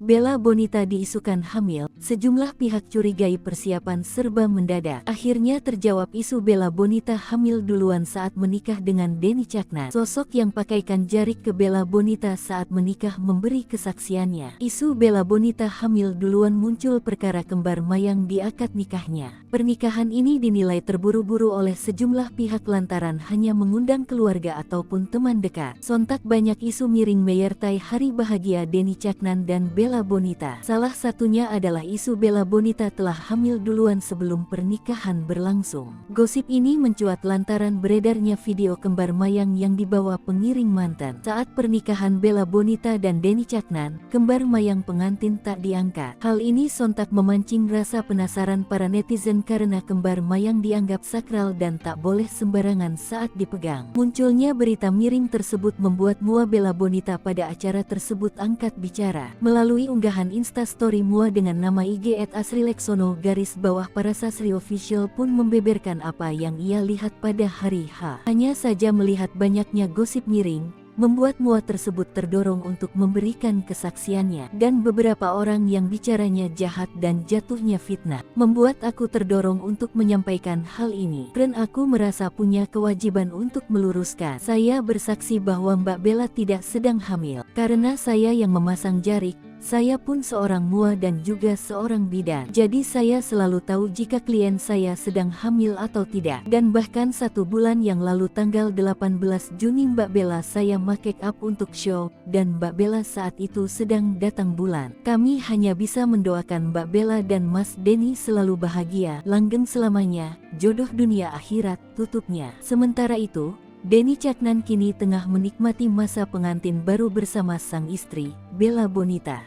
Bella Bonita diisukan hamil, sejumlah pihak curigai persiapan serba mendadak. Akhirnya terjawab isu Bella Bonita hamil duluan saat menikah dengan Denny Caknan. Sosok yang pakaikan jarik ke Bella Bonita saat menikah memberi kesaksiannya. Isu Bella Bonita hamil duluan muncul perkara kembar mayang di akad nikahnya. Pernikahan ini dinilai terburu-buru oleh sejumlah pihak lantaran hanya mengundang keluarga ataupun teman dekat. Sontak banyak isu miring menyertai hari bahagia Denny Caknan dan Bella Bonita. Salah satunya adalah isu Bella Bonita telah hamil duluan sebelum pernikahan berlangsung. Gosip ini mencuat lantaran beredarnya video kembar mayang yang dibawa pengiring mantan. Saat pernikahan Bella Bonita dan Denny Caknan, kembar mayang pengantin tak diangkat. Hal ini sontak memancing rasa penasaran para netizen karena kembar mayang dianggap sakral dan tak boleh sembarangan saat dipegang. Munculnya berita miring tersebut membuat Mua Bella Bonita pada acara tersebut angkat bicara. Melalui unggahan Instastory Mua dengan nama IG @asrileksono_parasasri official pun membeberkan apa yang ia lihat pada hari H. Hanya saja melihat banyaknya gosip miring, membuat Mua tersebut terdorong untuk memberikan kesaksiannya. Dan beberapa orang yang bicaranya jahat dan jatuhnya fitnah, membuat aku terdorong untuk menyampaikan hal ini. Dan aku merasa punya kewajiban untuk meluruskan. Saya bersaksi bahwa Mbak Bella tidak sedang hamil, karena saya yang memasang jarik. Saya pun seorang Mua dan juga seorang bidan. Jadi saya selalu tahu jika klien saya sedang hamil atau tidak. Dan bahkan 1 bulan yang lalu tanggal 18 Juni Mbak Bella saya make up untuk show, dan Mbak Bella saat itu sedang datang bulan. Kami hanya bisa mendoakan Mbak Bella dan Mas Denny selalu bahagia, langgeng selamanya, jodoh dunia akhirat, tutupnya. Sementara itu, Denny Caknan kini tengah menikmati masa pengantin baru bersama sang istri, Bella Bonita.